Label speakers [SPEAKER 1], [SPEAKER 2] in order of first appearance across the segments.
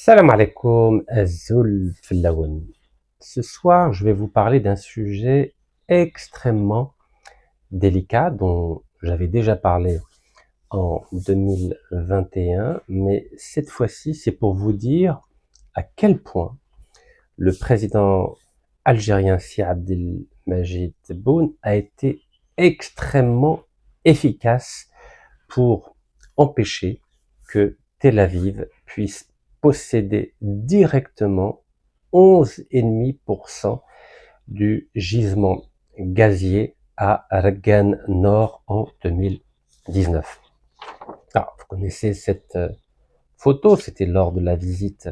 [SPEAKER 1] Salam alaikum, Azul Flaoun. Ce soir, je vais vous parler d'un sujet extrêmement délicat dont j'avais déjà parlé en 2021, mais cette fois-ci, c'est pour vous dire à quel point le président algérien Si Abdelmajid Tebboune a été extrêmement efficace pour empêcher que Tel Aviv puisse posséder directement 11,5% du gisement gazier à Argan Nord en 2019. Alors, vous connaissez cette photo, c'était lors de la visite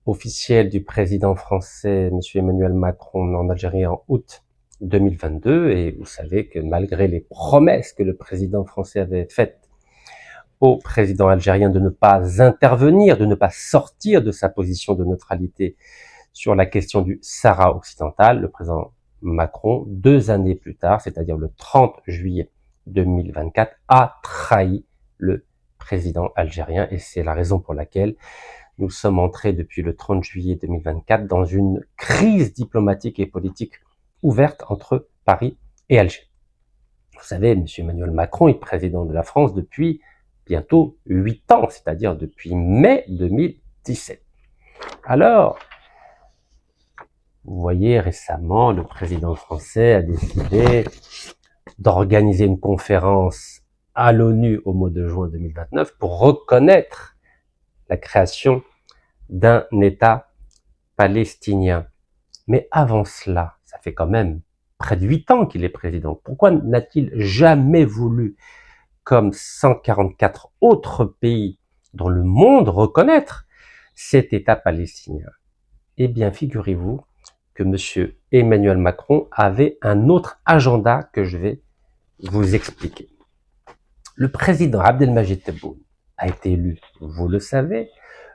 [SPEAKER 1] officielle du président français, M. Emmanuel Macron, en Algérie en août 2022, et vous savez que malgré les promesses que le président français avait faites au président algérien de ne pas intervenir, de ne pas sortir de sa position de neutralité sur la question du Sahara occidental, le président Macron, 2 années plus tard, c'est-à-dire le 30 juillet 2024, a trahi le président algérien, et c'est la raison pour laquelle nous sommes entrés depuis le 30 juillet 2024 dans une crise diplomatique et politique ouverte entre Paris et Alger. Vous savez, M. Emmanuel Macron est président de la France depuis bientôt 8 ans, c'est-à-dire depuis mai 2017. Alors, vous voyez, récemment, le président français a décidé d'organiser une conférence à l'ONU au mois de juin 2029 pour reconnaître la création d'un État palestinien. Mais avant cela, ça fait quand même près de 8 ans qu'il est président. Pourquoi n'a-t-il jamais voulu, comme 144 autres pays dans le monde, reconnaître cet État palestinien? Eh bien, figurez-vous que M. Emmanuel Macron avait un autre agenda que je vais vous expliquer. Le président Abdelmajid Tebboune a été élu, vous le savez,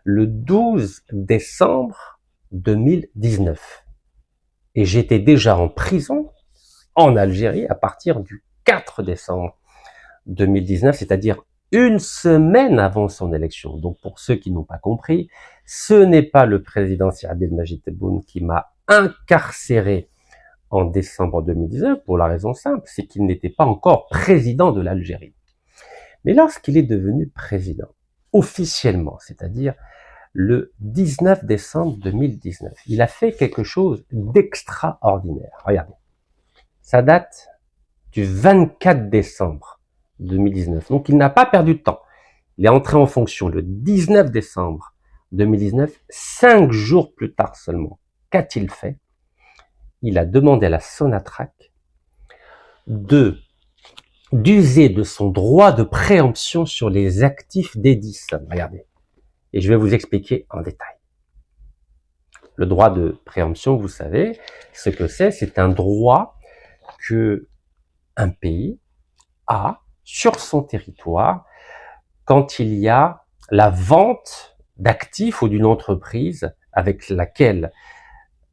[SPEAKER 1] le 12 décembre 2019. Et j'étais déjà en prison en Algérie à partir du 4 décembre 2019, c'est-à-dire une semaine avant son élection. Donc pour ceux qui n'ont pas compris, ce n'est pas le président Si Abdelmajid Tebboune qui m'a incarcéré en décembre 2019 pour la raison simple, c'est qu'il n'était pas encore président de l'Algérie. Mais lorsqu'il est devenu président, officiellement, c'est-à-dire le 19 décembre 2019, il a fait quelque chose d'extraordinaire. Regardez, ça date du 24 décembre 2019. Donc il n'a pas perdu de temps. Il est entré en fonction le 19 décembre 2019, 5 jours plus tard seulement. Qu'a-t-il fait? Il a demandé à la Sonatrach d'user de son droit de préemption sur les actifs d'Edison. Regardez. Et je vais vous expliquer en détail. Le droit de préemption, vous savez, ce que c'est un droit que un pays a sur son territoire quand il y a la vente d'actifs ou d'une entreprise avec laquelle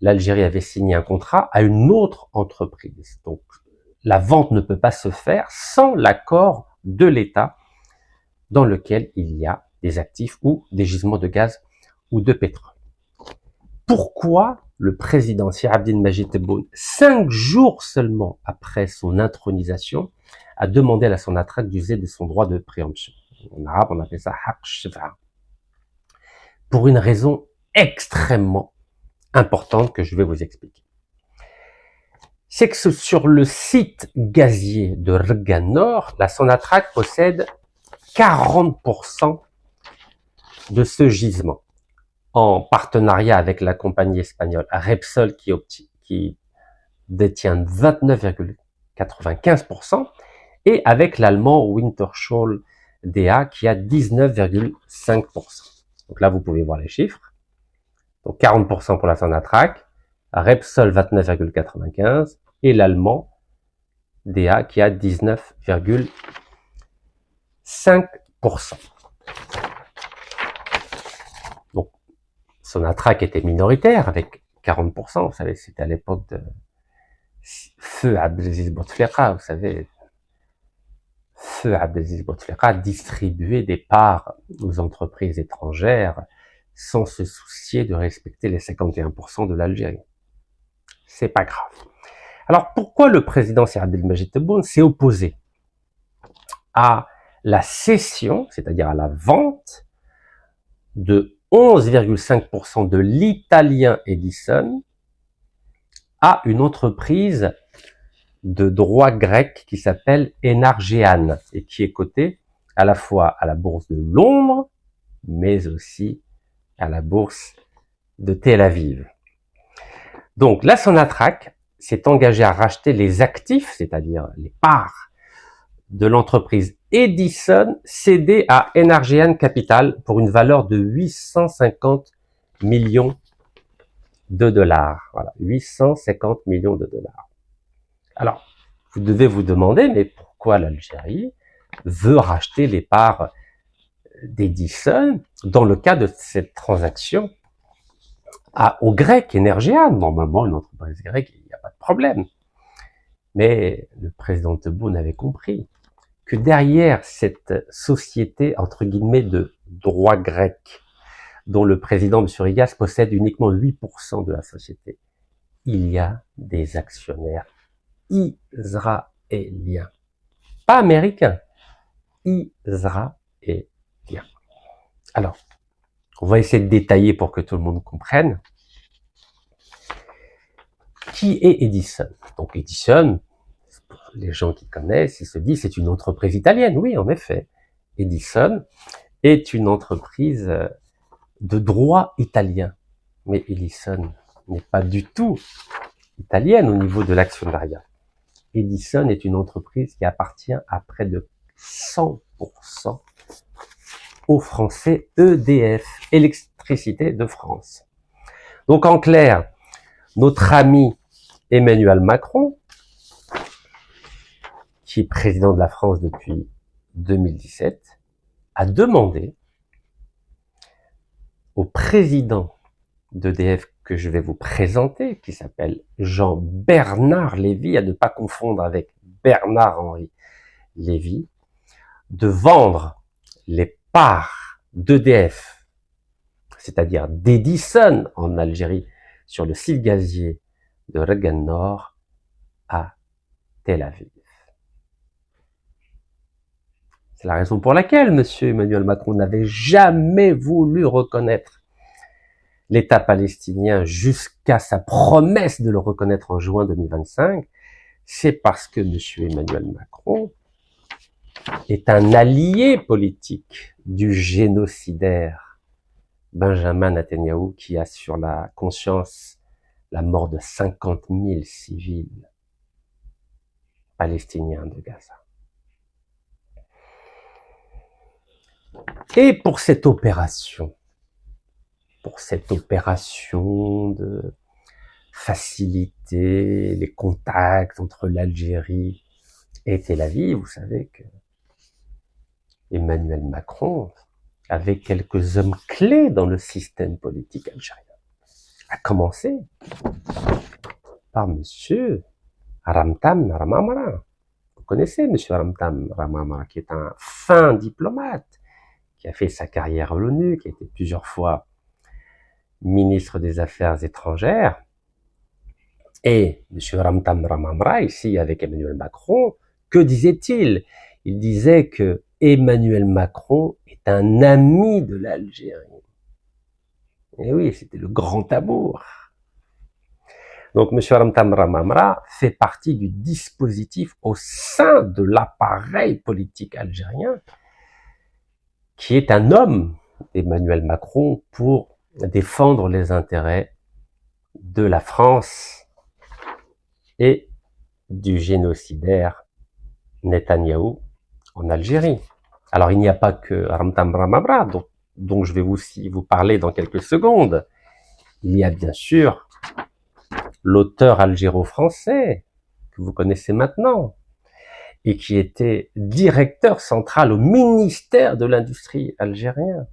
[SPEAKER 1] l'Algérie avait signé un contrat à une autre entreprise. Donc, la vente ne peut pas se faire sans l'accord de l'État dans lequel il y a des actifs ou des gisements de gaz ou de pétrole. Pourquoi le président Si Abdelmajid Tebboune, 5 jours seulement après son intronisation, a demandé à son Sonatrach d'user de son droit de préemption? En arabe, on appelle ça haq shfa. Pour une raison extrêmement importante que je vais vous expliquer. C'est que sur le site gazier de Argan Nord, la Sonatrach possède 40% de ce gisement, en partenariat avec la compagnie espagnole Repsol qui détient 29,95% et avec l'allemand Wintershall Dea qui a 19,5%. Donc là, vous pouvez voir les chiffres. Donc 40% pour la Sonatrach, Repsol 29,95% et l'allemand Dea qui a 19,5%. Donc Sonatrach était minoritaire avec 40%, vous savez, c'était à l'époque de Feu Abdelaziz Bouteflika, vous savez, Feu Abdelaziz Bouteflika distribuait des parts aux entreprises étrangères sans se soucier de respecter les 51% de l'Algérie. C'est pas grave. Alors pourquoi le président Saad Abdelmajid Tebboune s'est opposé à la cession, c'est-à-dire à la vente de 11,5% de l'italien Edison à une entreprise de droit grec qui s'appelle Energean et qui est cotée à la fois à la bourse de Londres, mais aussi à la bourse de Tel Aviv. Donc la Sonatrach s'est engagée à racheter les actifs, c'est-à-dire les parts de l'entreprise Edison cédée à Energean Capital pour une valeur de 850 millions de dollars. Voilà, 850 millions de dollars. Alors, vous devez vous demander, mais pourquoi l'Algérie veut racheter les parts d'Edison dans le cas de cette transaction au grec Energean? Normalement, une entreprise grecque, il n'y a pas de problème. Mais le président Tebboune avait compris que derrière cette société, entre guillemets, de droit grec, dont le président, M. Rigas, possède uniquement 8% de la société, il y a des actionnaires israéliens. Pas américains, israéliens. Alors, on va essayer de détailler pour que tout le monde comprenne. Qui est Edison? Donc Edison, pour les gens qui connaissent, ils se disent c'est une entreprise italienne. Oui, en effet. Edison est une entreprise de droit italien. Mais Edison n'est pas du tout italienne au niveau de l'actionnariat. Edison est une entreprise qui appartient à près de 100% au français EDF, Électricité de France. Donc en clair, notre ami Emmanuel Macron, qui est président de la France depuis 2017, a demandé au président d'EDF que je vais vous présenter, qui s'appelle Jean-Bernard Lévy, à ne pas confondre avec Bernard-Henri Lévy, de vendre les parts d'EDF, c'est-à-dire d'Edison en Algérie, sur le site gazier de Regan Nord à Tel Aviv. C'est la raison pour laquelle M. Emmanuel Macron n'avait jamais voulu reconnaître l'État palestinien jusqu'à sa promesse de le reconnaître en juin 2025. C'est parce que M. Emmanuel Macron est un allié politique du génocidaire Benjamin Netanyahou, qui a sur la conscience la mort de 50 000 civils palestiniens de Gaza. Et pour cette opération de faciliter les contacts entre l'Algérie et Tel Aviv, vous savez que Emmanuel Macron avait quelques hommes clés dans le système politique algérien. À commencer par monsieur Ramtan Ramamra. Vous connaissez monsieur Ramtan Ramamra, qui est un fin diplomate, qui a fait sa carrière à l'ONU, qui a été plusieurs fois ministre des Affaires étrangères. Et monsieur Ramtan Ramamra, ici avec Emmanuel Macron, que disait-il? Il disait que Emmanuel Macron est un ami de l'Algérie. Et oui, c'était le grand amour. Donc M. Ramtan Ramamra fait partie du dispositif au sein de l'appareil politique algérien, qui est un homme d'Emmanuel Macron pour défendre les intérêts de la France et du génocidaire Netanyahou en Algérie. Alors il n'y a pas que Ramtan Ramamra, dont je vais aussi vous parler dans quelques secondes. Il y a bien sûr l'auteur algéro-français, que vous connaissez maintenant, et qui était directeur central au ministère de l'Industrie algérien,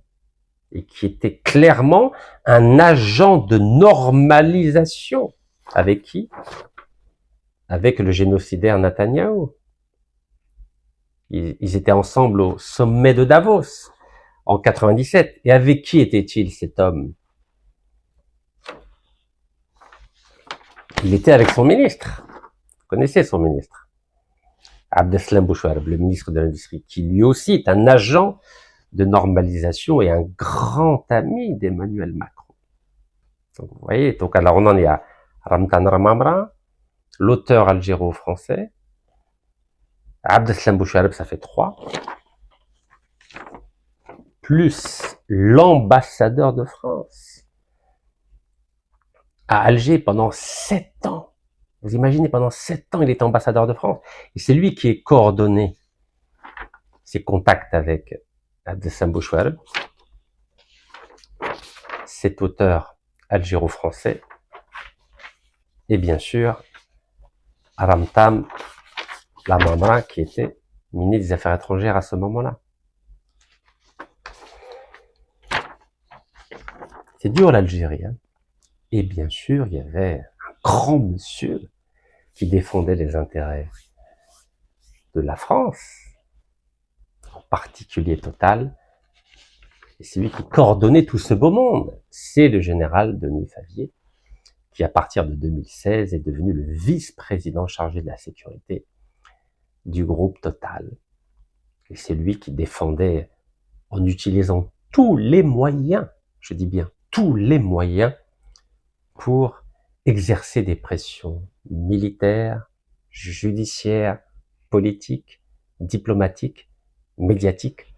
[SPEAKER 1] et qui était clairement un agent de normalisation. Avec qui? Avec le génocidaire Netanyahou. Ils étaient ensemble au sommet de Davos, en 97. Et avec qui était-il cet homme? Il était avec son ministre. Vous connaissez son ministre, Abdeslam Bouchouareb, le ministre de l'Industrie, qui lui aussi est un agent de normalisation et un grand ami d'Emmanuel Macron. Donc, vous voyez, donc alors on en est à Ramtan Ramamra, l'auteur algéro-français, Abdeslam Bouchouareb, ça fait 3, plus l'ambassadeur de France à Alger pendant 7 ans. Vous imaginez, pendant 7 ans, il est ambassadeur de France. Et c'est lui qui est coordonné ses contacts avec Abdeslam Bouchouareb, cet auteur algéro-français, et bien sûr, Ramtan Ramamra, qui était ministre des Affaires étrangères à ce moment-là. C'est dur l'Algérie, hein. Et bien sûr, il y avait un grand monsieur qui défendait les intérêts de la France, en particulier Total, et c'est lui qui coordonnait tout ce beau monde. C'est le général Denis Favier, qui à partir de 2016 est devenu le vice-président chargé de la sécurité du groupe Total. Et c'est lui qui défendait, en utilisant tous les moyens, je dis bien tous les moyens, pour exercer des pressions militaires, judiciaires, politiques, diplomatiques, médiatiques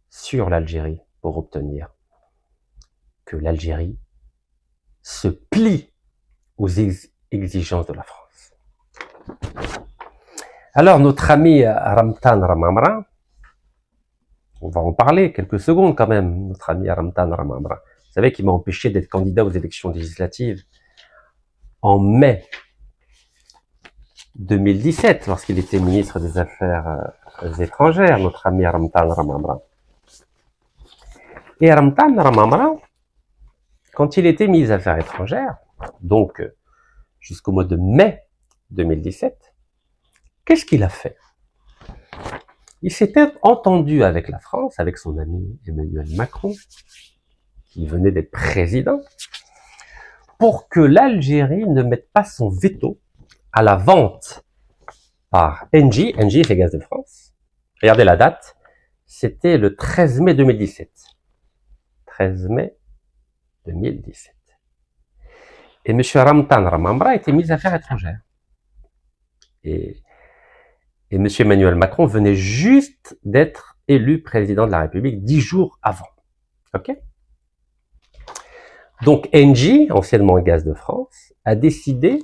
[SPEAKER 1] sur l'Algérie pour obtenir que l'Algérie se plie aux exigences de la France. Alors notre ami Ramtan Ramamra, on va en parler quelques secondes quand même, notre ami Ramtan Ramamra. Vous savez qu'il m'a empêché d'être candidat aux élections législatives en mai 2017, lorsqu'il était ministre des Affaires étrangères, notre ami Ramtan Ramamra. Et Ramtan Ramamra, quand il était ministre des Affaires étrangères, donc jusqu'au mois de mai 2017, qu'est-ce qu'il a fait? Il s'était entendu avec la France, avec son ami Emmanuel Macron, qui venait d'être président, pour que l'Algérie ne mette pas son veto à la vente par Engie. Engie, c'est Gaz de France. Regardez la date, c'était le 13 mai 2017. 13 mai 2017. Et M. Ramtan Ramamra était ministre des Affaires étrangères. Et M. Emmanuel Macron venait juste d'être élu président de la République 10 jours avant. Ok? Donc Engie, anciennement Gaz de France, a décidé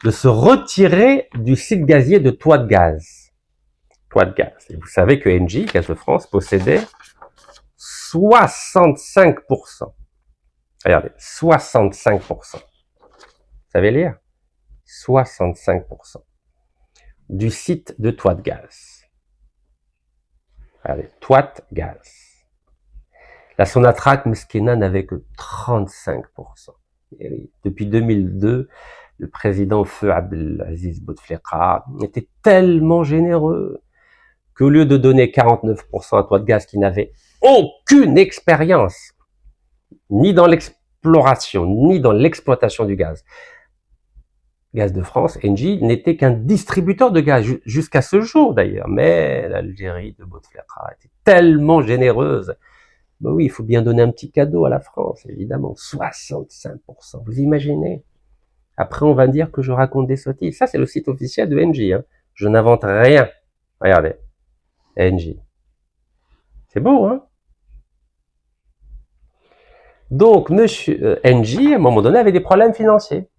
[SPEAKER 1] de se retirer du site gazier de Toit de Gaz. Toit de Gaz. Et vous savez que Engie, Gaz de France, possédait 65%. Regardez, 65%. Vous savez lire? 65% du site de Toit de Gaz. Regardez, Toit Gaz. La Sonatrach Meskina n'avait que 35%. Et depuis 2002, le président Feu Abdelaziz Bouteflika était tellement généreux qu'au lieu de donner 49% à Toit de Gaz qui n'avait aucune expérience, ni dans l'exploration, ni dans l'exploitation du gaz, Gaz de France, Engie, n'était qu'un distributeur de gaz, jusqu'à ce jour d'ailleurs. Mais l'Algérie de Bouteflika était tellement généreuse. Ben oui, il faut bien donner un petit cadeau à la France, évidemment. 65%, vous imaginez? Après, on va dire que je raconte des sottises. Ça, c'est le site officiel de Engie. Hein. Je n'invente rien. Regardez, Engie. C'est beau, hein? Donc, monsieur Engie, à un moment donné, avait des problèmes financiers.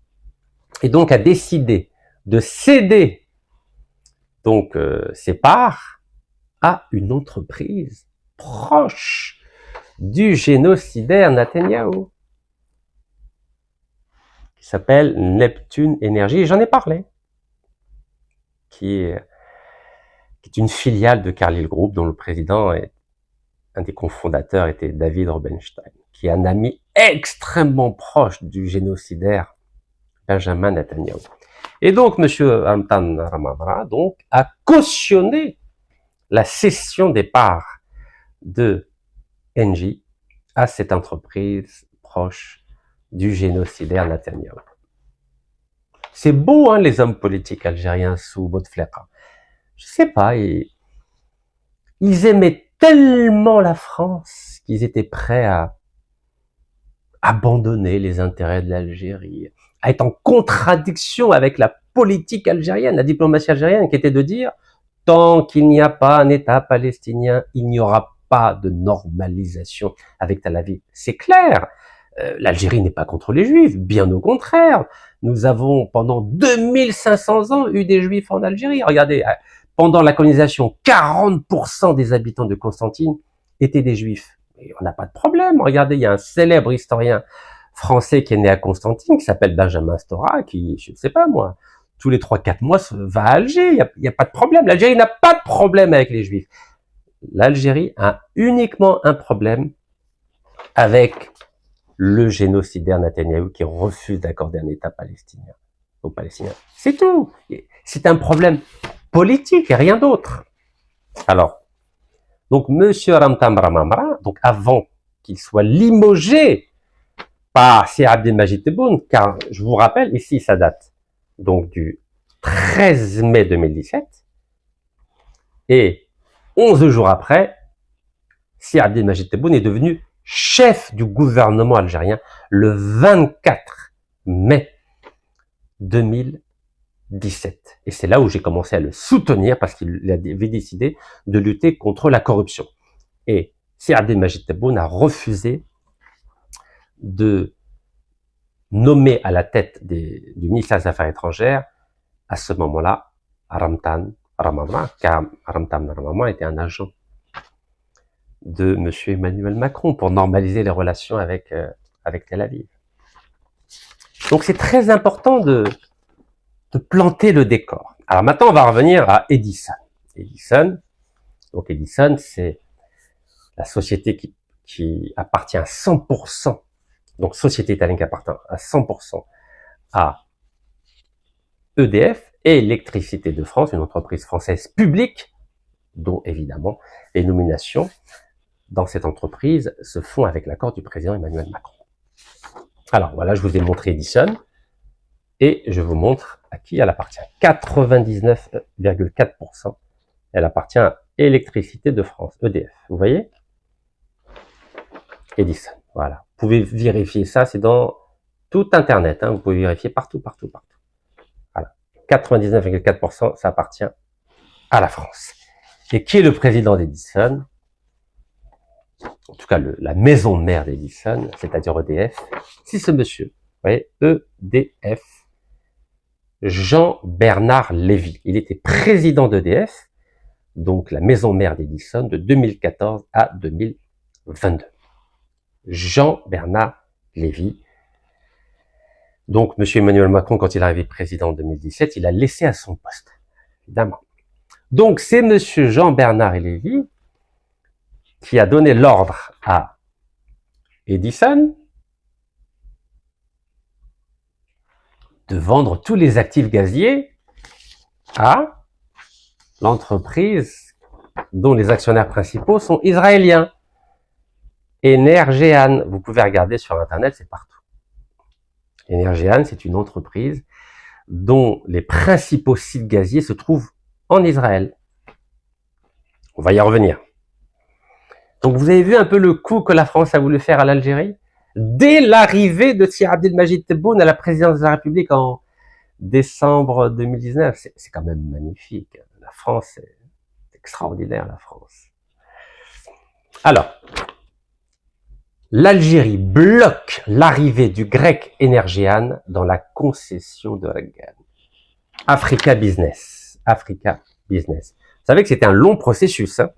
[SPEAKER 1] Et donc, a décidé de céder donc ses parts à une entreprise proche du génocidaire Netanyahou, qui s'appelle Neptune Energy, et j'en ai parlé, qui est une filiale de Carlyle Group, dont le président est un des cofondateurs était David Rubenstein, qui est un ami extrêmement proche du génocidaire Benjamin Netanyahou. Et donc, monsieur Ramtan Ramamra, donc, a cautionné la cession des parts de Engie à cette entreprise proche du génocidaire Netanyahou. C'est beau, hein, les hommes politiques algériens sous Bouteflika. Je sais pas, ils aimaient tellement la France qu'ils étaient prêts à abandonner les intérêts de l'Algérie, à être en contradiction avec la politique algérienne, la diplomatie algérienne, qui était de dire tant qu'il n'y a pas un État palestinien, il n'y aura pas de normalisation avec Tel Aviv. C'est clair. L'Algérie n'est pas contre les Juifs, bien au contraire. Nous avons pendant 2500 ans eu des Juifs en Algérie. Regardez, pendant la colonisation, 40% des habitants de Constantine étaient des Juifs. Et on n'a pas de problème. Regardez, il y a un célèbre historien français qui est né à Constantine, qui s'appelle Benjamin Stora, qui, je ne sais pas moi, tous les 3-4 mois va à Alger. Il n'y a pas de problème. L'Algérie n'a pas de problème avec les Juifs. L'Algérie a uniquement un problème avec le génocidaire Netanyahou qui refuse d'accorder un État palestinien aux Palestiniens. C'est tout. C'est un problème politique et rien d'autre. Alors, donc Monsieur Ramtam Ramamra, donc avant qu'il soit limogé par Sir Abdelmajid Tebboune, car je vous rappelle, ici ça date donc du 13 mai 2017, et 11 jours après, Sir Abdelmajid Tebboune est devenu chef du gouvernement algérien le 24 mai 2017. Et c'est là où j'ai commencé à le soutenir parce qu'il avait décidé de lutter contre la corruption. Et Sir Abdelmajid Tebboune a refusé de nommer à la tête du ministère des Affaires étrangères à ce moment-là Ramtan Ramamra, car Ramtan Ramamra était un agent de M. Emmanuel Macron pour normaliser les relations avec Tel Aviv. Donc c'est très important de planter le décor. Alors maintenant on va revenir à Edison. Edison, c'est la société qui appartient à 100%, donc société italienne qui appartient à 100% à EDF et Électricité de France, une entreprise française publique, dont évidemment les nominations dans cette entreprise se font avec l'accord du président Emmanuel Macron. Alors voilà, je vous ai montré Edison et je vous montre à qui elle appartient. 99,4%. Elle appartient à Électricité de France, EDF. Vous voyez? Edison, voilà. Vous pouvez vérifier ça, c'est dans tout Internet. Hein, vous pouvez vérifier partout. Voilà. 99,4%, ça appartient à la France. Et qui est le président d'Edison? En tout cas la maison mère d'Edison, c'est-à-dire EDF, c'est ce monsieur, vous voyez, EDF, Jean-Bernard Lévy. Il était président d'EDF, donc la maison mère d'Edison, de 2014 à 2022. Jean-Bernard Lévy. Donc, monsieur Emmanuel Macron, quand il est arrivé président en 2017, il a laissé à son poste, évidemment. Donc, c'est monsieur Jean-Bernard Lévy qui a donné l'ordre à Edison de vendre tous les actifs gaziers à l'entreprise dont les actionnaires principaux sont israéliens. Energean, vous pouvez regarder sur Internet, c'est partout. Energean, c'est une entreprise dont les principaux sites gaziers se trouvent en Israël. On va y revenir. Donc vous avez vu un peu le coup que la France a voulu faire à l'Algérie dès l'arrivée de Sir Abdelmajid Tebboune à la présidence de la République en décembre 2019. C'est quand même magnifique. La France, c'est extraordinaire, la France. Alors, l'Algérie bloque l'arrivée du grec Energean dans la concession de Reagan. Africa Business. Vous savez que c'était un long processus. Hein.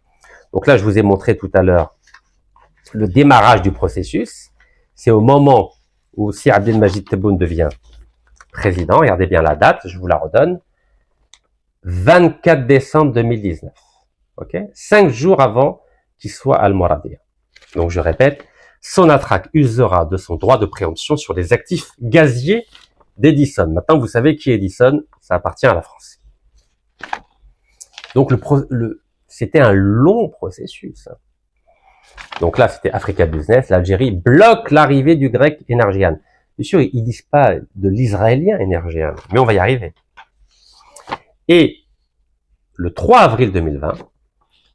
[SPEAKER 1] Donc là, je vous ai montré tout à l'heure le démarrage du processus. C'est au moment où Sir Abdelmajid Tebboune devient président. Regardez bien la date, je vous la redonne. 24 décembre 2019. Ok, 5 jours avant qu'il soit almoradia. Donc je répète, Sonatrach usera de son droit de préemption sur les actifs gaziers d'Edison. Maintenant, vous savez qui est Edison, ça appartient à la France. Donc c'était un long processus. Donc là, c'était Africa Business. L'Algérie bloque l'arrivée du grec Energean. Bien sûr, ils disent pas de l'israélien Energean, mais on va y arriver. Et le 3 avril 2020,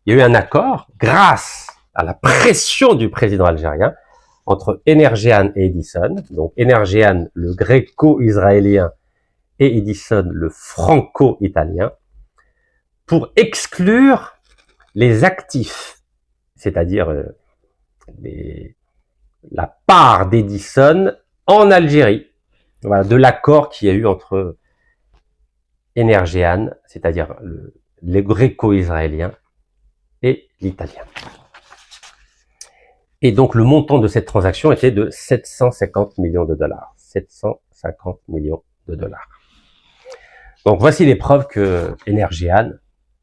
[SPEAKER 1] il y a eu un accord grâce à la pression du président algérien entre Energean et Edison. Donc Energean, le gréco-israélien, et Edison, le franco-italien, pour exclure les actifs, c'est-à-dire la part d'Edison en Algérie. Voilà, de l'accord qu'il y a eu entre Energean, c'est-à-dire le gréco-israélien, et l'italien. Et donc le montant de cette transaction était de 750 millions de dollars. 750 millions de dollars. Donc voici les preuves que Energean,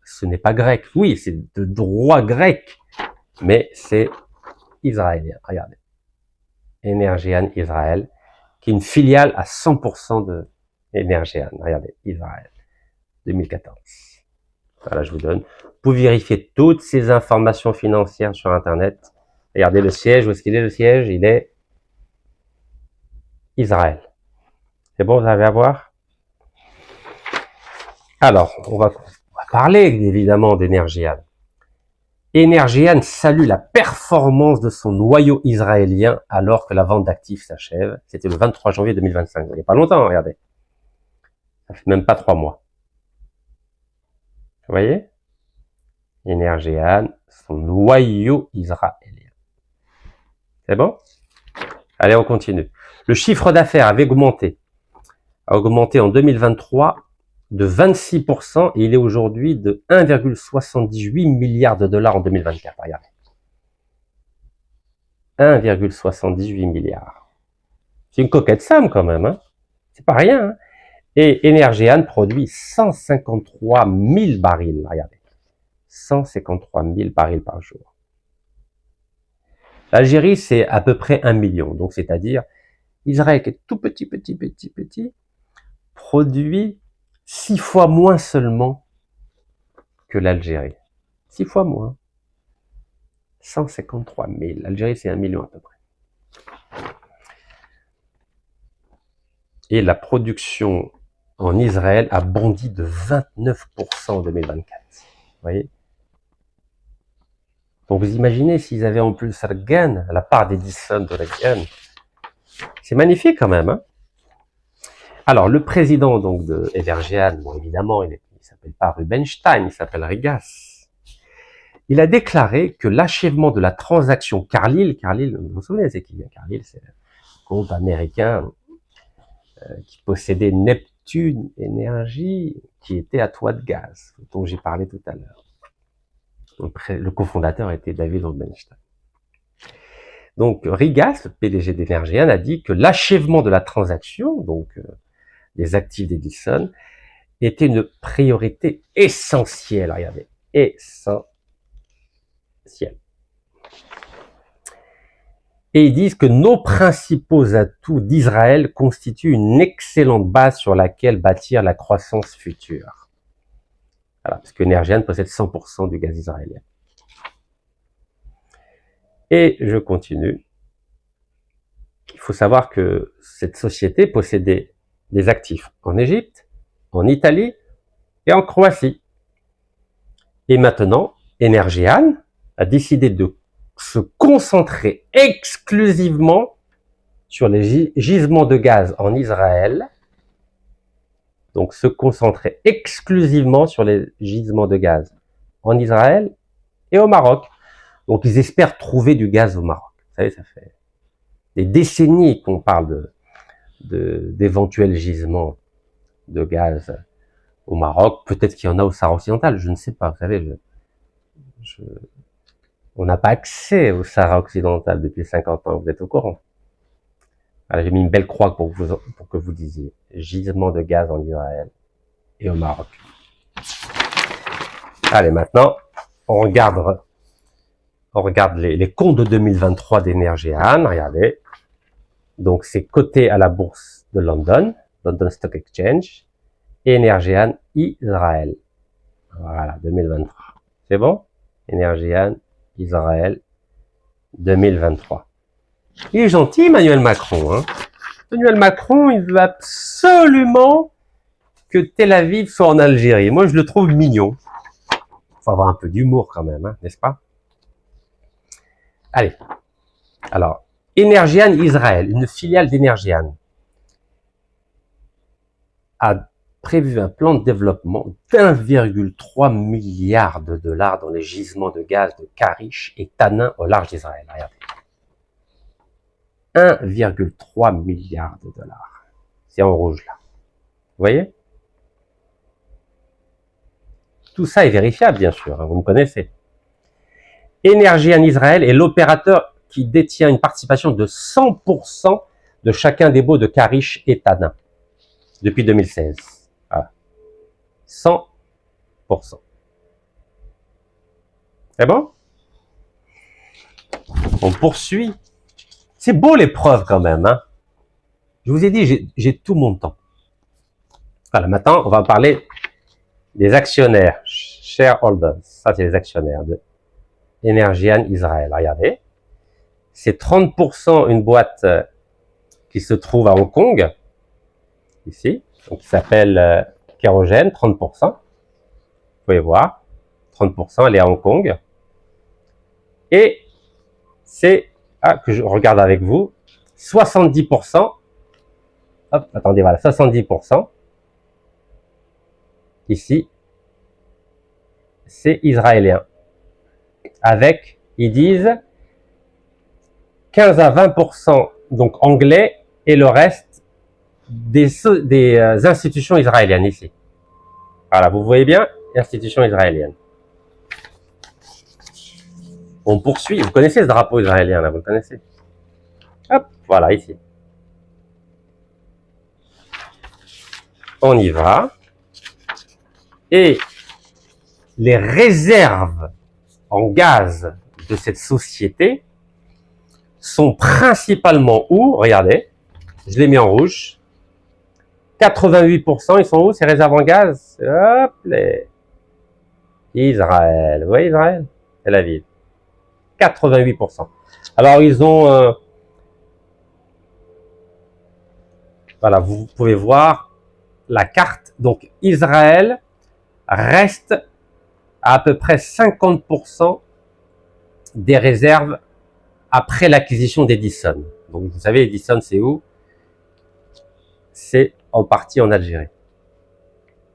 [SPEAKER 1] ce n'est pas grec. Oui, c'est de droit grec, mais c'est israélien. Regardez. Energean Israël, qui est une filiale à 100% de Energean. Regardez, Israël, 2014. Voilà, je vous donne. Vous pouvez vérifier toutes ces informations financières sur Internet. Regardez le siège, où est-ce qu'il est le siège? Il est Israël. C'est bon, vous avez à voir? Alors, on va parler évidemment d'Energean. Energean salue la performance de son noyau israélien alors que la vente d'actifs s'achève. C'était le 23 janvier 2025. Il n'y a pas longtemps, regardez. Ça fait même pas 3 mois. Vous voyez? Energean, son noyau israélien. C'est bon? Allez, on continue. Le chiffre d'affaires a augmenté en 2023 de 26% et il est aujourd'hui de 1,78 milliard de dollars en 2024. Regardez. 1,78 milliard. C'est une coquette somme quand même, hein. C'est pas rien, hein. Et Energean produit 153 000 barils. Regardez. 153 000 barils par jour. L'Algérie, c'est à peu près 1 million. Donc, c'est-à-dire, Israël, qui est tout petit, produit 6 fois moins seulement que l'Algérie. 6 fois moins. 153 000. L'Algérie, c'est 1 million à peu près. Et la production en Israël a bondi de 29% en 2024. Vous voyez? Donc vous imaginez s'ils avaient en plus Regan, la part d'Edison de Regan. C'est magnifique quand même, hein. Alors le président donc de Energean, bon évidemment il s'appelle pas Rubenstein, il s'appelle Rigas. Il a déclaré que l'achèvement de la transaction Carlyle, vous vous souvenez c'est qui? Carlyle, c'est un groupe américain qui possédait Neptune Energy, qui était à toit de gaz, dont j'ai parlé tout à l'heure. Le cofondateur était David Rubenstein. Donc Rigas, le PDG d'Energean, a dit que l'achèvement de la transaction, donc des actifs d'Edison, était une priorité essentielle. Regardez, essentielle. Et ils disent que nos principaux atouts d'Israël constituent une excellente base sur laquelle bâtir la croissance future. Voilà, parce que Energean possède 100% du gaz israélien. Et je continue. Il faut savoir que cette société possédait des actifs en Égypte, en Italie et en Croatie. Et maintenant, Energean a décidé de se concentrer exclusivement sur les gisements de gaz en Israël. Donc se concentrer exclusivement sur les gisements de gaz en Israël et au Maroc. Donc ils espèrent trouver du gaz au Maroc. Vous savez, ça fait des décennies qu'on parle d'éventuels gisements de gaz au Maroc. Peut-être qu'il y en a au Sahara occidental, je ne sais pas. Vous savez, on n'a pas accès au Sahara occidental depuis 50 ans, vous êtes au courant. Alors, j'ai mis une belle croix pour que vous disiez gisement de gaz en Israël et au Maroc. Allez, maintenant, on regarde les comptes de 2023 d'Energean. Regardez. Donc, c'est coté à la bourse de London Stock Exchange, et Energean Israël. Voilà, 2023. C'est bon? Energean Israël. 2023. Il est gentil, Emmanuel Macron. Hein. Emmanuel Macron, il veut absolument que Tel Aviv soit en Algérie. Moi, je le trouve mignon. Il faut avoir un peu d'humour quand même, hein, n'est-ce pas? Allez. Alors, Energean Israël, une filiale d'Energean, a prévu un plan de développement d'1,3 milliard de dollars dans les gisements de gaz de Karish et Tanin au large d'Israël. Regardez. 1,3 milliard de dollars. C'est en rouge là. Vous voyez? Tout ça est vérifiable, bien sûr, hein, vous me connaissez. Energean Israël est l'opérateur qui détient une participation de 100% de chacun des baux de Karish et Tanin depuis 2016. Voilà. 100%. C'est bon? On poursuit. C'est beau les preuves quand même. Hein. Je vous ai dit, j'ai tout mon temps. Voilà, maintenant, on va parler des actionnaires, shareholders. Ça, c'est les actionnaires de Energean Israël. Regardez. C'est 30% une boîte qui se trouve à Hong Kong, ici, donc qui s'appelle Kerogen, 30%. Vous pouvez voir, 30%, elle est à Hong Kong. Et c'est, que je regarde avec vous, 70%, hop, attendez, voilà, 70%, ici, c'est israélien. Avec, ils disent, 15 à 20% donc anglais et le reste des institutions israéliennes ici. Voilà, vous voyez bien, institutions israéliennes. On poursuit, vous connaissez ce drapeau israélien là, vous le connaissez? Hop, voilà ici. On y va. Et les réserves en gaz de cette société sont principalement où? Regardez, je l'ai mis en rouge. 88%, ils sont où ces réserves en gaz? Hop, les Israël. Vous voyez Israël? Tel Aviv. 88%. Alors ils ont... voilà, vous pouvez voir la carte. Donc Israël reste à peu près 50% des réserves après l'acquisition d'Edison. Donc, vous savez, Edison, c'est où? C'est en partie en Algérie.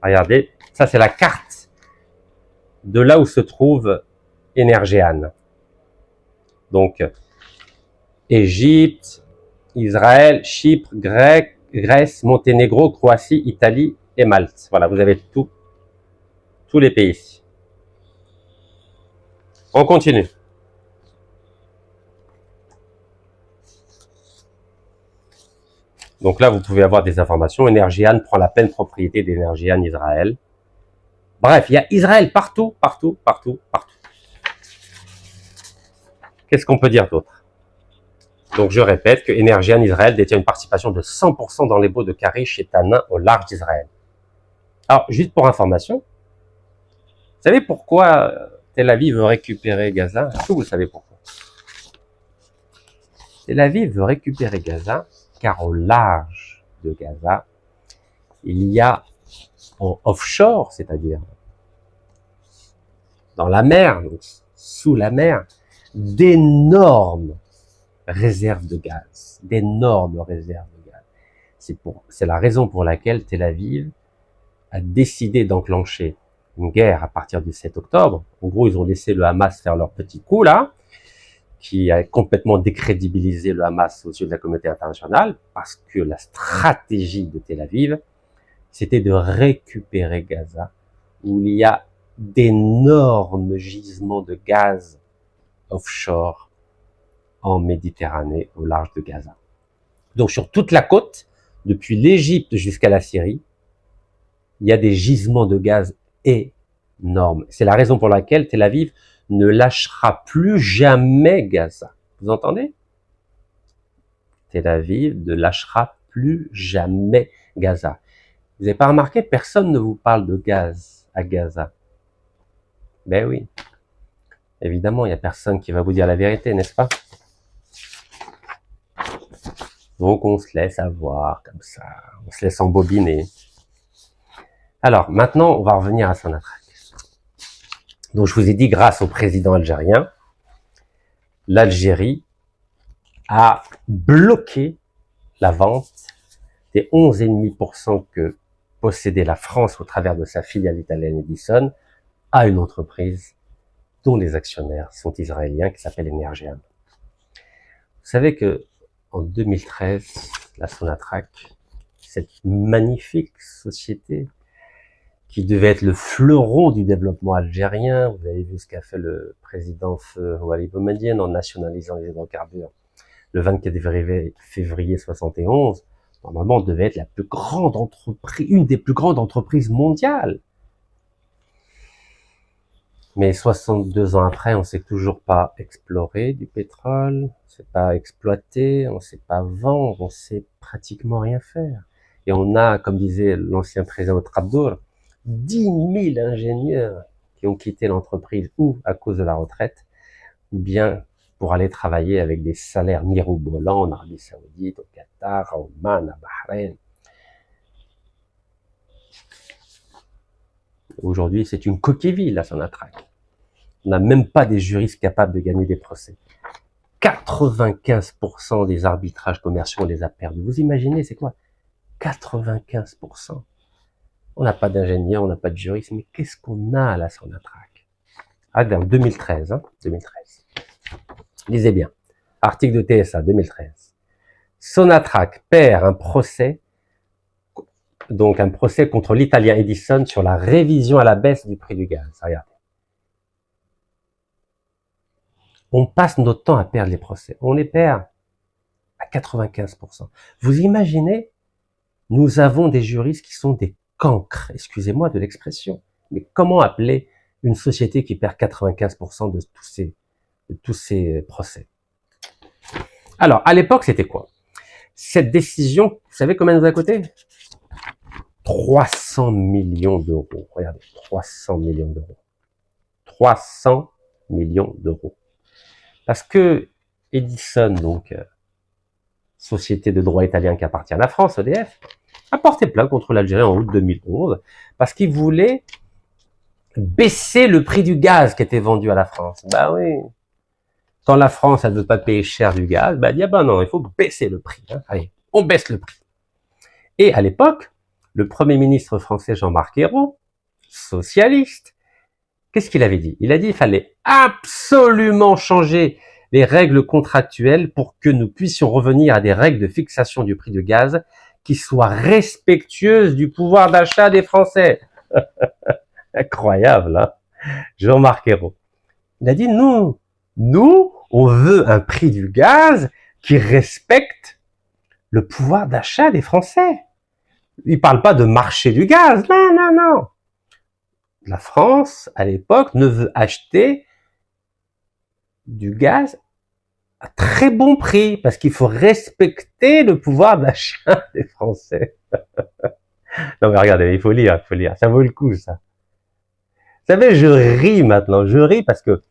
[SPEAKER 1] Regardez, ça c'est la carte de là où se trouve Energean. Donc, Égypte, Israël, Chypre, Grèce, Monténégro, Croatie, Italie et Malte. Voilà, vous avez tous les pays ici. On continue. Donc là, vous pouvez avoir des informations. Energean prend la pleine propriété d'Energean Israël. Bref, il y a Israël partout, partout, partout, partout. Qu'est-ce qu'on peut dire d'autre? Donc je répète que Energean Israël détient une participation de 100% dans les baux de Karish et Tanin au large d'Israël. Alors, juste pour information, vous savez pourquoi Tel Aviv veut récupérer Gaza? Est-ce que vous savez pourquoi? Tel Aviv veut récupérer Gaza car au large de Gaza, il y a en offshore, c'est-à-dire dans la mer, donc sous la mer, d'énormes réserves de gaz, d'énormes réserves de gaz. C'est la raison pour laquelle Tel Aviv a décidé d'enclencher une guerre à partir du 7 octobre. En gros, ils ont laissé le Hamas faire leur petit coup là, qui a complètement décrédibilisé le Hamas aux yeux de la communauté internationale, parce que la stratégie de Tel Aviv, c'était de récupérer Gaza, où il y a d'énormes gisements de gaz offshore en Méditerranée, au large de Gaza. Donc sur toute la côte, depuis l'Égypte jusqu'à la Syrie, il y a des gisements de gaz énormes. C'est la raison pour laquelle Tel Aviv ne lâchera plus jamais Gaza. Vous entendez? Tel Aviv ne lâchera plus jamais Gaza. Vous n'avez pas remarqué, personne ne vous parle de gaz à Gaza. Ben oui. Évidemment, il n'y a personne qui va vous dire la vérité, n'est-ce pas? Donc on se laisse avoir comme ça, on se laisse embobiner. Alors maintenant, on va revenir à Sonatrach. Donc je vous ai dit, grâce au président algérien, l'Algérie a bloqué la vente des 11,5% que possédait la France au travers de sa filiale italienne Edison à une entreprise dont les actionnaires sont israéliens qui s'appelle Energean. Vous savez que en 2013, la Sonatrach, cette magnifique société qui devait être le fleuron du développement algérien, vous avez vu ce qu'a fait le président Feu Walid Boumedienne en nationalisant les hydrocarbures le 24 février 71, normalement devait être la plus grande entreprise, une des plus grandes entreprises mondiales. Mais 62 ans après, on ne sait toujours pas explorer du pétrole, on ne sait pas exploiter, on ne sait pas vendre, on ne sait pratiquement rien faire. Et on a, comme disait l'ancien président Trabdour, 10 000 ingénieurs qui ont quitté l'entreprise ou à cause de la retraite, ou bien pour aller travailler avec des salaires mirobolants en Arabie Saoudite, au Qatar, à Oman, à Bahreïn. Aujourd'hui, c'est une coquille vide, la Sonatrach. On n'a même pas des juristes capables de gagner des procès. 95% des arbitrages commerciaux, on les a perdus. Vous imaginez, c'est quoi 95%. On n'a pas d'ingénieur, on n'a pas de juriste, mais qu'est-ce qu'on a à la Sonatrach? Ah, en 2013, 2013. Lisez bien. Article de TSA, 2013. Sonatrach perd un procès, donc un procès contre l'italien Edison sur la révision à la baisse du prix du gaz. Regardez. On passe notre temps à perdre les procès. On les perd à 95%. Vous imaginez, nous avons des juristes qui sont des cancres, excusez-moi de l'expression, mais comment appeler une société qui perd 95% de tous ces procès? Alors, à l'époque, c'était quoi? Cette décision, vous savez combien elle nous a coûté? 300 millions d'euros. Regardez, 300 millions d'euros. 300 millions d'euros. Parce que Edison, donc, société de droit italien qui appartient à la France, EDF, a porté plainte contre l'Algérie en août 2011 parce qu'il voulait baisser le prix du gaz qui était vendu à la France. Bah oui. Quand la France, elle ne veut pas payer cher du gaz, bah elle dit, ah ben non, il faut baisser le prix. Hein. Allez, on baisse le prix. Et à l'époque, le Premier ministre français Jean-Marc Ayrault, socialiste, qu'est-ce qu'il avait dit? Il a dit qu'il fallait absolument changer les règles contractuelles pour que nous puissions revenir à des règles de fixation du prix du gaz qui soient respectueuses du pouvoir d'achat des Français. Incroyable, hein? Jean-Marc Ayrault. Il a dit, nous, on veut un prix du gaz qui respecte le pouvoir d'achat des Français. Il parle pas de marché du gaz. Non, non, non. La France, à l'époque, ne veut acheter du gaz à très bon prix parce qu'il faut respecter le pouvoir d'achat des Français. Non mais regardez, il faut lire. Ça vaut le coup, ça. Vous savez, je ris maintenant. Je ris parce que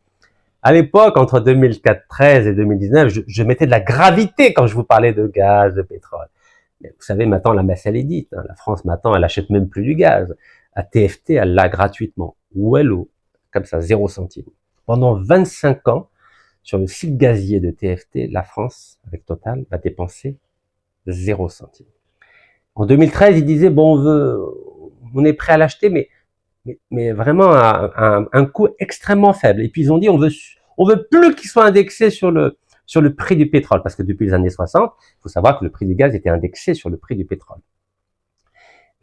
[SPEAKER 1] à l'époque, entre 2013 et 2019, je mettais de la gravité quand je vous parlais de gaz, de pétrole. Mais vous savez, maintenant, la messe, elle est dite. Hein. La France, maintenant, elle achète même plus du gaz. À TFT, elle l'a gratuitement. Ou Hello, comme ça, 0 centime. Pendant 25 ans, sur le site gazier de TFT, la France, avec Total, va dépenser 0 centime. En 2013, ils disaient, bon, on est prêt à l'acheter, mais vraiment à un coût extrêmement faible. Et puis ils ont dit, on veut plus qu'il soit indexé sur le prix du pétrole, parce que depuis les années 60, il faut savoir que le prix du gaz était indexé sur le prix du pétrole.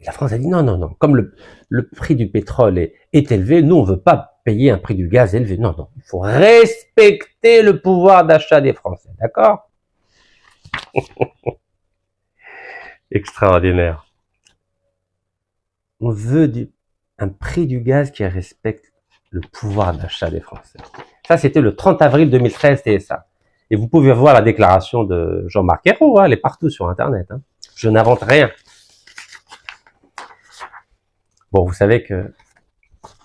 [SPEAKER 1] Et la France a dit non, comme le prix du pétrole est élevé, nous on veut pas payer un prix du gaz élevé. Non, il faut respecter le pouvoir d'achat des Français, d'accord? Extraordinaire. On veut un prix du gaz qui respecte le pouvoir d'achat des Français. Ça, c'était le 30 avril 2013, TSA. Et vous pouvez voir la déclaration de Jean-Marc Ayrault, hein, elle est partout sur Internet. Hein. Je n'invente rien. Bon, vous savez que,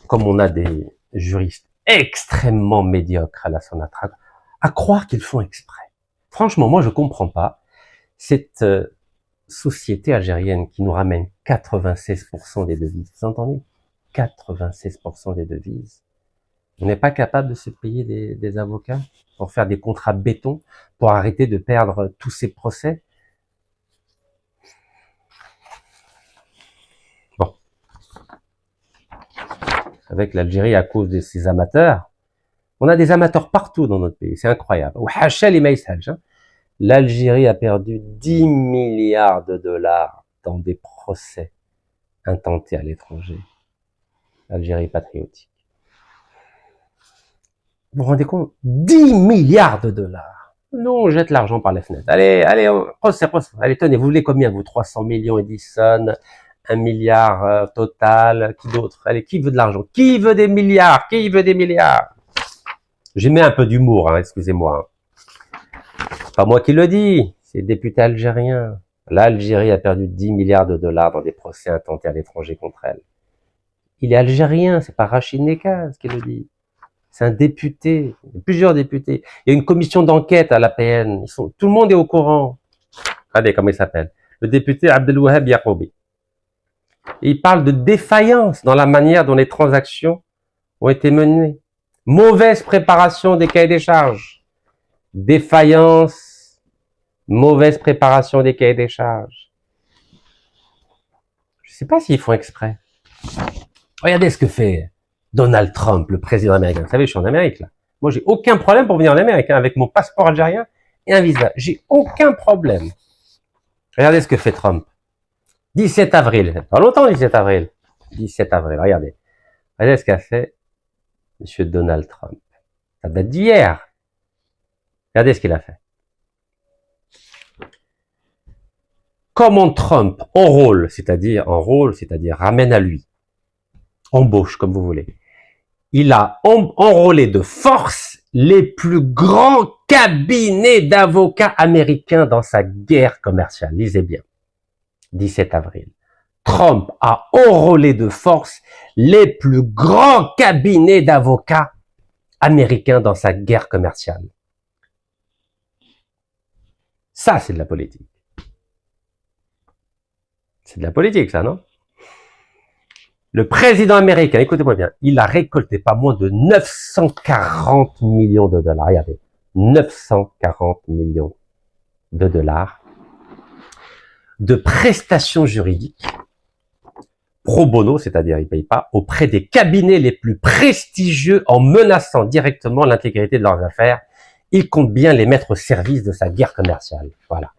[SPEAKER 1] comme on a des juristes extrêmement médiocres à la Sonatrach, à croire qu'ils font exprès. Franchement, moi, je comprends pas. Cette société algérienne qui nous ramène 96% des devises, vous entendez? 96% des devises. On n'est pas capable de se payer des avocats pour faire des contrats béton, pour arrêter de perdre tous ces procès. Bon. Avec l'Algérie, à cause de ces amateurs, on a des amateurs partout dans notre pays, c'est incroyable. L'Algérie a perdu 10 milliards de dollars dans des procès intentés à l'étranger. L'Algérie patriotique. Vous vous rendez compte? 10 milliards de dollars. Nous, on jette l'argent par les fenêtres. Allez, procès. Allez, tenez, vous voulez combien, vous? 300 millions Edison, 1 milliard total, qui d'autre? Allez, qui veut de l'argent? Qui veut des milliards? Qui veut des milliards? J'ai mis un peu d'humour, excusez-moi. C'est pas moi qui le dis, c'est le député algérien. L'Algérie a perdu 10 milliards de dollars dans des procès intentés à l'étranger contre elle. Il est algérien, c'est pas Rachid Nekaz qui le dit. C'est un député, plusieurs députés. Il y a une commission d'enquête à l'APN. Tout le monde est au courant. Regardez comment il s'appelle. Le député Abdelwahab Yaqoubi. Il parle de défaillance dans la manière dont les transactions ont été menées. Mauvaise préparation des cahiers des charges. Défaillance, mauvaise préparation des cahiers des charges. Je ne sais pas s'ils font exprès. Regardez ce que fait Donald Trump, le président américain. Vous savez, je suis en Amérique, là. Moi, j'ai aucun problème pour venir en Amérique, avec mon passeport algérien et un visa. J'ai aucun problème. Regardez ce que fait Trump. 17 avril. Pas longtemps, 17 avril. 17 avril, regardez. Regardez ce qu'a fait Monsieur Donald Trump. Ça date d'hier. Regardez ce qu'il a fait. Comment Trump enrôle, c'est-à-dire ramène à lui, embauche comme vous voulez. Il a enrôlé de force les plus grands cabinets d'avocats américains dans sa guerre commerciale. Lisez bien. 17 avril. Trump a enrôlé de force les plus grands cabinets d'avocats américains dans sa guerre commerciale. Ça, c'est de la politique. C'est de la politique, ça, non? Le président américain, écoutez-moi bien, il a récolté pas moins de 940 millions de dollars. Regardez, 940 millions de dollars de prestations juridiques pro bono, c'est-à-dire ils ne payent pas, auprès des cabinets les plus prestigieux en menaçant directement l'intégrité de leurs affaires. Il compte bien les mettre au service de sa guerre commerciale. Voilà.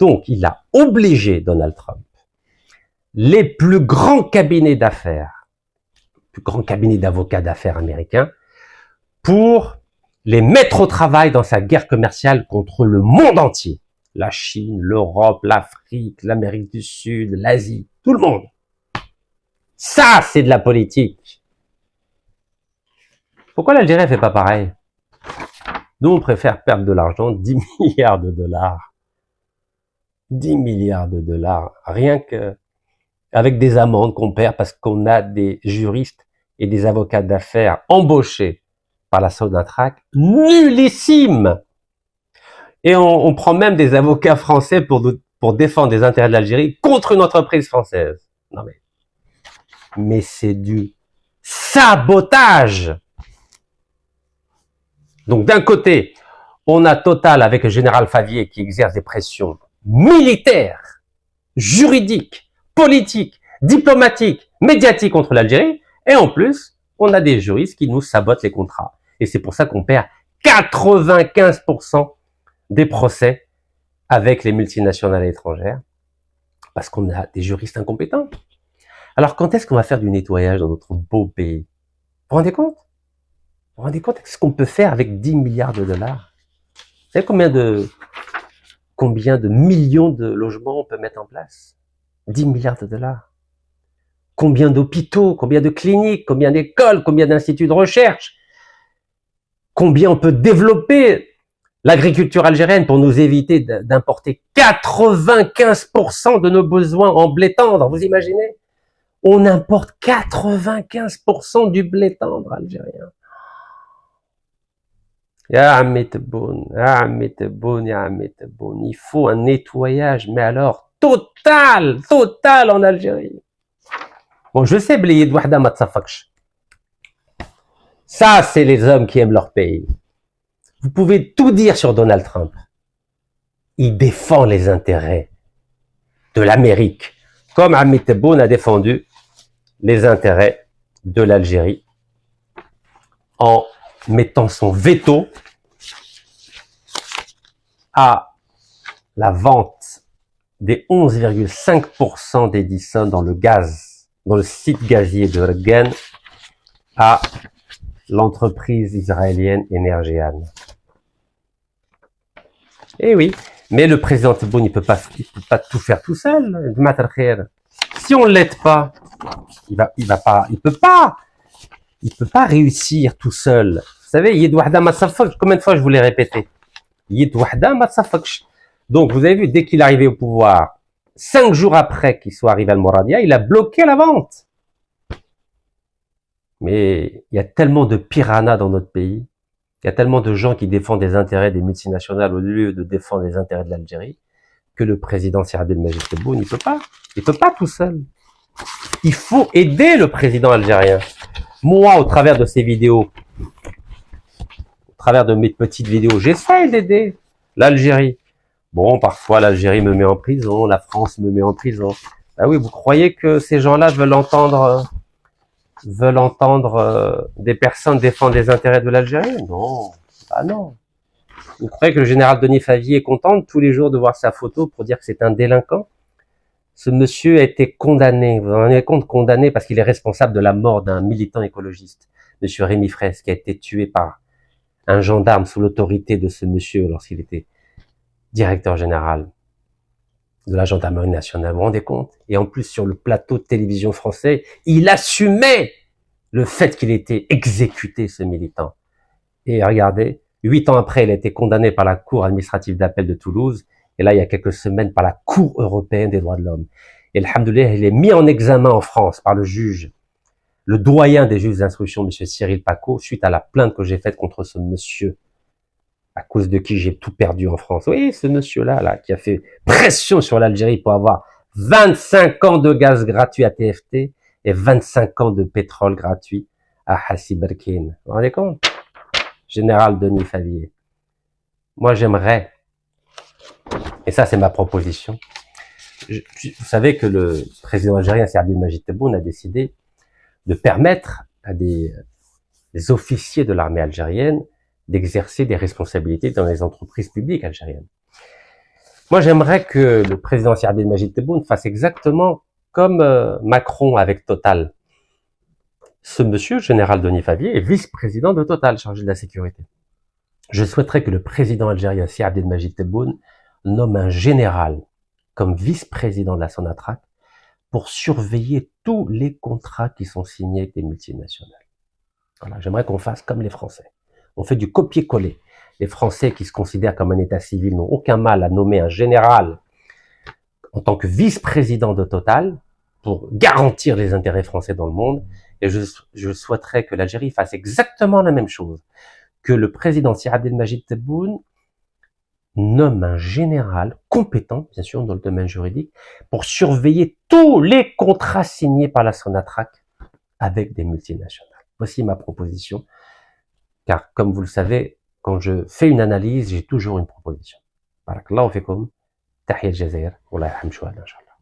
[SPEAKER 1] Donc, il a obligé Donald Trump les plus grands cabinets d'affaires, plus grands cabinets d'avocats d'affaires américains, pour les mettre au travail dans sa guerre commerciale contre le monde entier. La Chine, l'Europe, l'Afrique, l'Amérique du Sud, l'Asie, tout le monde. Ça, c'est de la politique. Pourquoi l'Algérie ne fait pas pareil? Nous, on préfère perdre de l'argent, 10 milliards de dollars. 10 milliards de dollars, rien que avec des amendes qu'on perd parce qu'on a des juristes et des avocats d'affaires embauchés par la Sonatrach, nullissimes. Et on prend même des avocats français pour défendre les intérêts de l'Algérie contre une entreprise française. Non mais c'est du sabotage. Donc d'un côté, on a Total avec le général Favier qui exerce des pressions militaires, juridiques, politiques, diplomatiques, médiatiques contre l'Algérie. Et en plus, on a des juristes qui nous sabotent les contrats. Et c'est pour ça qu'on perd 95% des procès avec les multinationales étrangères. Parce qu'on a des juristes incompétents. Alors quand est-ce qu'on va faire du nettoyage dans notre beau pays? Vous vous rendez compte? Vous vous rendez compte de ce qu'on peut faire avec 10 milliards de dollars? Vous savez combien de millions de logements on peut mettre en place? 10 milliards de dollars. Combien d'hôpitaux, combien de cliniques, combien d'écoles, combien d'instituts de recherche? Combien on peut développer l'agriculture algérienne pour nous éviter d'importer 95% de nos besoins en blé tendre, vous imaginez? On importe 95% du blé tendre algérien. Ya Ammi Tebboune, ya Ammi Tebboune, ya Ammi Tebboune. Il faut un nettoyage, mais alors total, total en Algérie. Bon, je sais, Bliyid Wahda ma tsafaksh. Ça, c'est les hommes qui aiment leur pays. Vous pouvez tout dire sur Donald Trump. Il défend les intérêts de l'Amérique, comme Ammi Tebboune a défendu les intérêts de l'Algérie en mettant son veto à la vente des 11,5% d'Edison dans le gaz, dans le site gazier de Regen, à l'entreprise israélienne Energean. Eh oui, mais le président Tebboune, il peut pas tout faire tout seul. Si on l'aide pas, il peut pas réussir tout seul. Vous savez, Yed Wahda ma tsafaksh, combien de fois je vous l'ai répété? Yed Wahda ma tsafaksh. Donc, vous avez vu, dès qu'il est arrivé au pouvoir, 5 jours après qu'il soit arrivé à Moradia, il a bloqué la vente. Mais il y a tellement de piranhas dans notre pays, il y a tellement de gens qui défendent les intérêts des multinationales au lieu de défendre les intérêts de l'Algérie, que le président Sir Abdelmajid Tebboune, il peut pas tout seul. Il faut aider le président algérien. Moi, au travers de ces vidéos, au travers de mes petites vidéos, j'essaie d'aider l'Algérie. Bon, parfois l'Algérie me met en prison, la France me met en prison. Ah oui, vous croyez que ces gens-là veulent entendre des personnes défendre les intérêts de l'Algérie? Non, ah non. Vous croyez que le général Denis Favier est content tous les jours de voir sa photo pour dire que c'est un délinquant? Ce monsieur a été condamné, vous vous rendez compte, condamné parce qu'il est responsable de la mort d'un militant écologiste, monsieur Rémi Fraisse, qui a été tué par un gendarme sous l'autorité de ce monsieur lorsqu'il était directeur général de la gendarmerie nationale. Vous vous rendez compte? Et en plus, sur le plateau de télévision français, il assumait le fait qu'il était exécuté, ce militant. Et regardez, 8 ans après, il a été condamné par la Cour administrative d'appel de Toulouse, et là, il y a quelques semaines, par la Cour européenne des droits de l'homme. Et alhamdoulilah, il est mis en examen en France par le juge, le doyen des juges d'instruction, monsieur Cyril Paco, suite à la plainte que j'ai faite contre ce monsieur, à cause de qui j'ai tout perdu en France. Oui, ce monsieur-là, qui a fait pression sur l'Algérie pour avoir 25 ans de gaz gratuit à TFT et 25 ans de pétrole gratuit à Hassi Berkin. Vous vous rendez compte? Général Denis Favier. Moi, j'aimerais, et ça c'est ma proposition, vous savez que le président algérien, Sir Abdelmajid Tebboune, a décidé de permettre à des officiers de l'armée algérienne d'exercer des responsabilités dans les entreprises publiques algériennes. Moi, j'aimerais que le président Sir Abdelmajid Tebboune fasse exactement comme Macron avec Total. Ce monsieur, général Denis Favier, est vice-président de Total, chargé de la sécurité. Je souhaiterais que le président algérien, Sir Abdelmajid Tebboune, nomme un général comme vice-président de la Sonatrach pour surveiller tous les contrats qui sont signés avec des multinationales. Voilà, j'aimerais qu'on fasse comme les Français. On fait du copier-coller. Les Français qui se considèrent comme un État civil n'ont aucun mal à nommer un général en tant que vice-président de Total pour garantir les intérêts français dans le monde. Et je souhaiterais que l'Algérie fasse exactement la même chose. Que le président Sir Abdelmajid Tebboune nomme un général compétent, bien sûr, dans le domaine juridique, pour surveiller tous les contrats signés par la Sonatrach avec des multinationales. Voici ma proposition, car comme vous le savez, quand je fais une analyse, j'ai toujours une proposition. Barakallahu fikum, tahiyat Jazair, wa la yaham shouhada, inshallah.